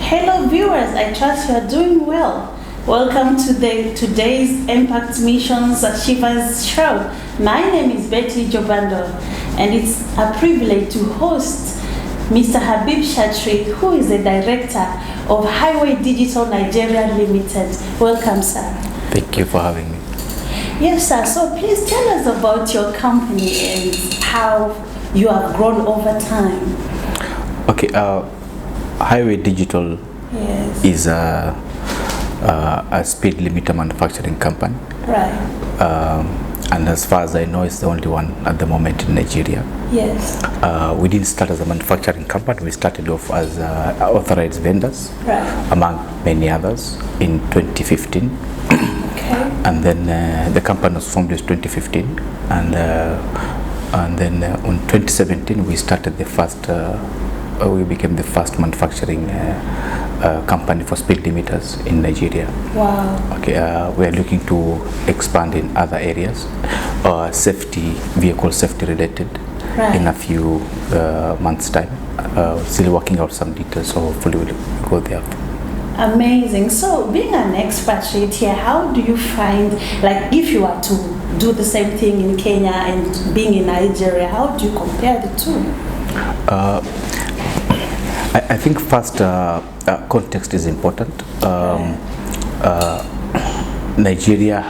Hello viewers, I trust you are doing well. Welcome to today's Impact Missions Achievers Show. My name is Betty Jobando, and it's a privilege to host Mr. Habib Shatry, who is the Director of Highway Digital Nigeria Limited. Welcome, sir. Thank you for having me. Yes, sir. So please tell us about your company and how you have grown over time. Okay, Highway Digital is a speed limiter manufacturing company. Right. And as far as I know, it's the only one at the moment in Nigeria. Yes. We didn't start as a manufacturing company. We started off as authorized vendors, right, among many others, in 2015. Okay. And then the company was formed in 2015. And then in 2017, we started the first. We became the first manufacturing company for speed limiters in Nigeria. Wow. Okay, we are looking to expand in other areas, vehicle safety related, right, in a few months' time. Still working out some details, so hopefully we'll go there. Amazing. So, being an expatriate here, how do you find, like, if you are to do the same thing in Kenya and being in Nigeria, how do you compare the two? I think first context is important. Nigeria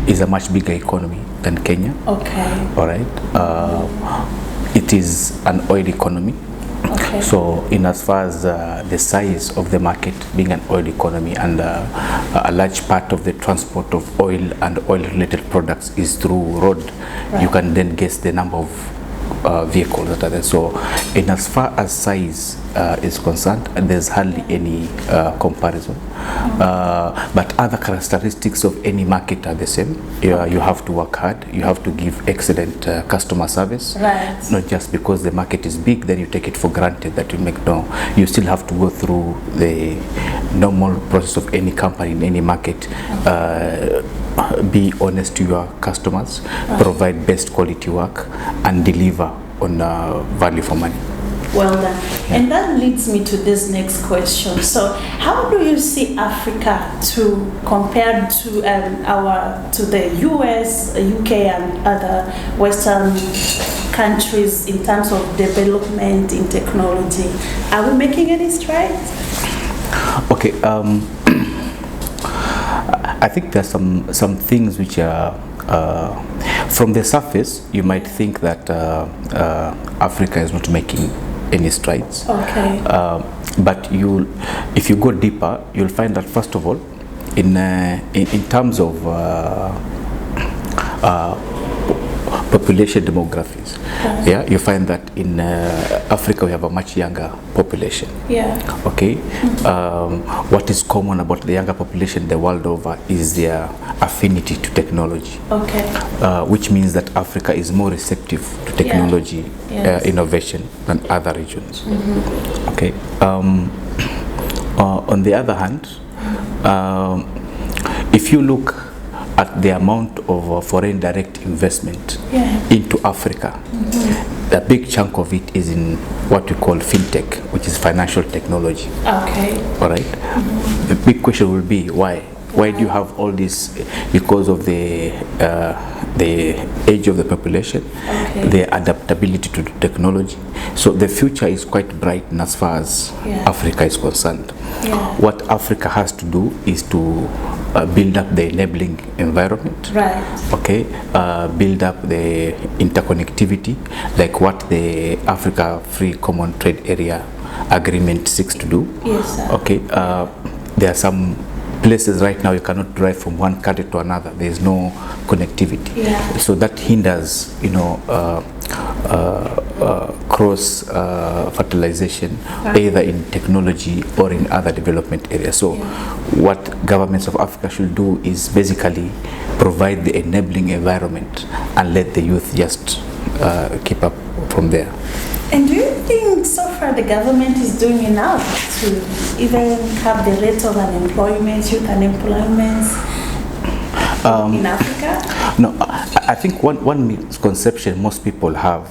is a much bigger economy than Kenya. Okay. All right. It is an oil economy. Okay. So, in as far as the size of the market being an oil economy, and a large part of the transport of oil and oil-related products is through road, right, you can then guess the number of vehicles that are there. So, in as far as size is concerned, there's hardly any comparison. But other characteristics of any market are the same. You have to work hard. You have to give excellent customer service. Right. Not just because the market is big, then you take it for granted that you make. No, you still have to go through the normal process of any company in any market. Be honest to your customers, provide best quality work, and deliver on value for money. Well done. And that leads me to this next question. So, how do you see Africa to compare to the US, UK, and other Western countries in terms of development in technology? Are we making any strides? Okay. I think there's some things which are from the surface. You might think that Africa is not making any strides. Okay. But if you go deeper, you'll find that first of all, in terms of population demographics, yeah, you find that in Africa we have a much younger population. Yeah. Okay. What is common about the younger population the world over is their affinity to technology. Okay. Which means that Africa is more receptive to technology, yes, innovation than other regions. Mm-hmm. Okay. On the other hand, if you look at the amount of foreign direct investment into Africa, a big chunk of it is in what we call fintech, which is financial technology. Okay. All right. The big question will be why? Why do you have all this? Because of the age of the population, the adaptability to technology. So the future is quite bright in as far as Africa is concerned. What Africa has to do is to build up the enabling environment. Right. Okay. Build up the interconnectivity, like what the Africa Free Common Trade Area Agreement seeks to do. Yes, sir. Okay. There are some places right now you cannot drive from one country to another. There is no connectivity. Yeah. So that hinders, cross fertilization, either in technology or in other development areas. So what governments of Africa should do is basically provide the enabling environment and let the youth just keep up from there. And do you think so far the government is doing enough to even have the rate of unemployment, youth unemployment in Africa? No, I think one misconception most people have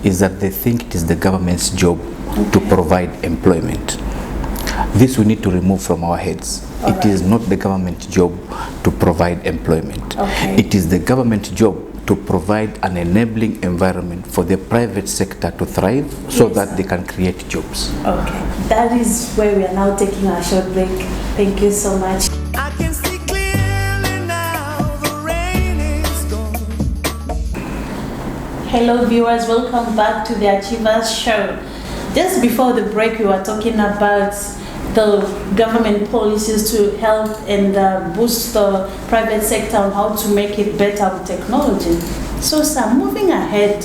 is that they think it is the government's job to provide employment. This we need to remove from our heads. It is not the government's job to provide employment. It is the government's job to provide an enabling environment for the private sector to thrive so that they can create jobs. Okay, that is where we are now taking our short break. Thank you so much. I can see clearly now, the rain is gone. Hello viewers, welcome back to the Achievers Show. Just before the break, we were talking about the government policies to help and boost the private sector on how to make it better with technology. So Sam, moving ahead,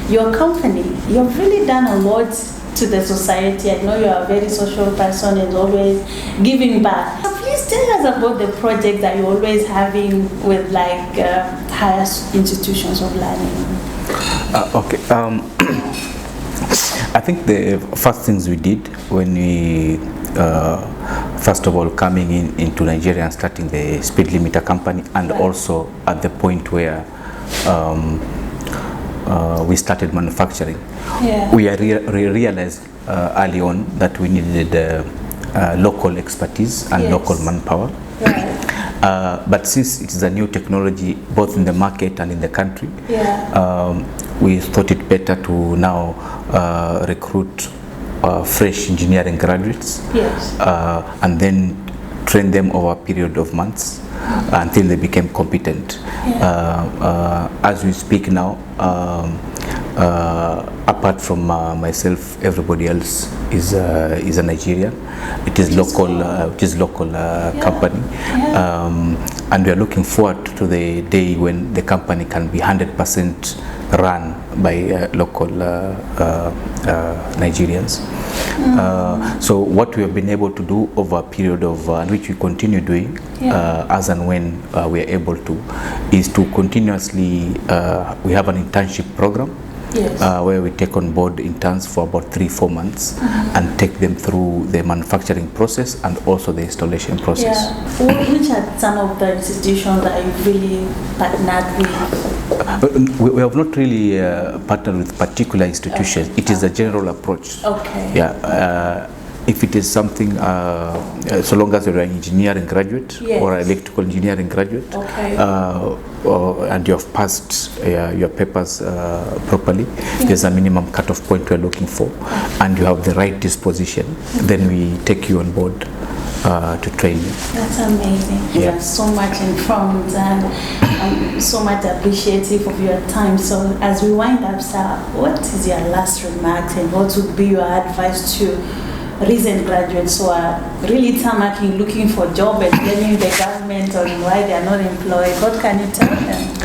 your company, you've really done a lot to the society. I know you are a very social person and always giving back. So please tell us about the project that you're always having with like higher institutions of learning. I think the first things we did when we first of all coming into Nigeria and starting the speed limiter company, and also at the point where we started manufacturing, we realized early on that we needed local expertise and local manpower. But since it is a new technology both in the market and in the country, we thought it better to now recruit fresh engineering graduates and then train them over a period of months until they became competent. As we speak now, apart from myself, everybody else is a Nigerian. It is local. Company, and we are looking forward to the day when the company can be 100% run by local Nigerians. So what we have been able to do over a period of which we continue doing as and when we are able to, is to continuously we have an internship program where we take on board interns for about 3-4 months and take them through the manufacturing process and also the installation process. Which are some of the institutions that you've really partnered with? We have not really partnered with particular institutions. It is a general approach. If it is something, so long as you're an engineering graduate or an electrical engineering graduate, and you have passed your papers properly, there's a minimum cutoff point we're looking for, and you have the right disposition, then we take you on board to train you. That's amazing. You are so much informed, and I'm so much appreciative of your time. So as we wind up, sir, what is your last remarks and what would be your advice to recent graduates who are really tarmacking, looking for a job and blaming the government on why they are not employed? What can you tell them?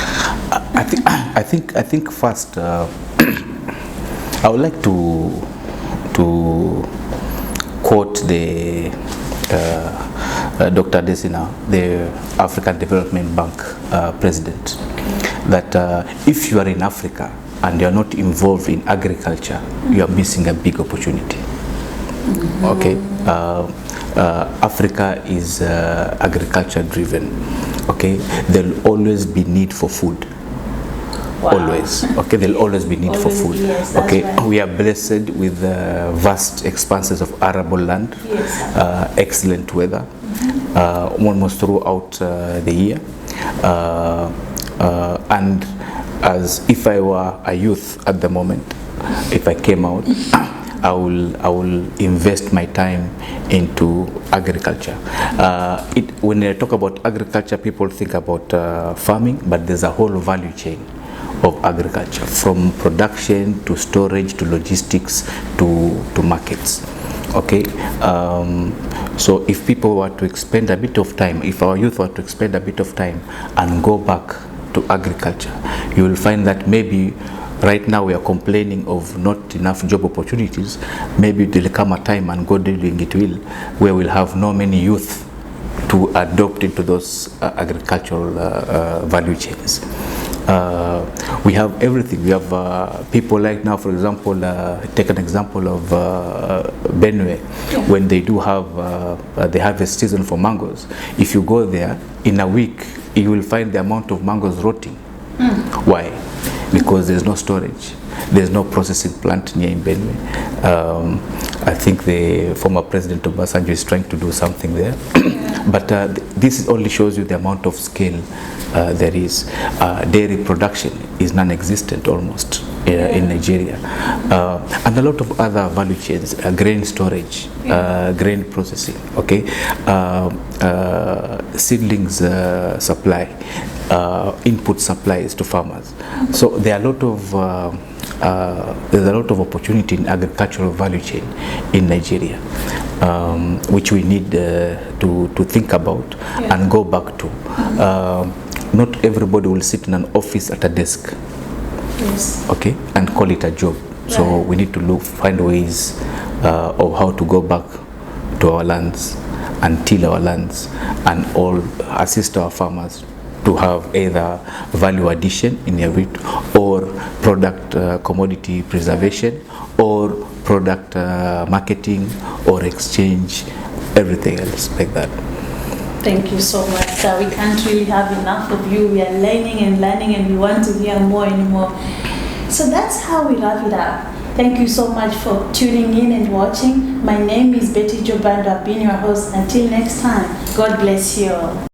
I think first, I would like to quote the Dr. Desina, the African Development Bank president, that if you are in Africa and you are not involved in agriculture, you are missing a big opportunity. Africa is agriculture driven. There will always be need for food. Always. There'll always be need for food. Right. We are blessed with vast expanses of arable land, excellent weather, almost throughout the year, and as if I were a youth at the moment, if I came out, I will invest my time into agriculture. When I talk about agriculture, people think about farming, but there's a whole value chain of agriculture, from production to storage to logistics to markets. So if people were to spend a bit of time, if our youth were to spend a bit of time and go back to agriculture, you will find that maybe right now we are complaining of not enough job opportunities. Maybe there will come a time, and God willing it will, where we'll have no many youth to adopt into those agricultural value chains. We have everything. We have people like now, for example, take an example of Benue, when they do have the harvest season for mangoes. If you go there, in a week, you will find the amount of mangoes rotting Why? Because there's no storage. There's no processing plant near Benue. I think the former president of Obasanjo is trying to do something there. But this only shows you the amount of scale there is. Dairy production is non-existent almost in Nigeria. And a lot of other value chains, grain storage, grain processing, okay? Seedlings supply, input supplies to farmers. So there are a lot of there's a lot of opportunity in agricultural value chain in Nigeria, which we need to think about and go back to. Not everybody will sit in an office at a desk, okay, and call it a job. So we need to find ways of how to go back to our lands and till our lands and all assist our farmers to have either value addition in their wheat or product commodity preservation or product marketing or exchange, everything else like that. Thank you so much, sir. We can't really have enough of you. We are learning and we want to hear more and more. So that's how we wrap it up. Thank you so much for tuning in and watching. My name is Betty Jobando. I've been your host. Until next time, God bless you all.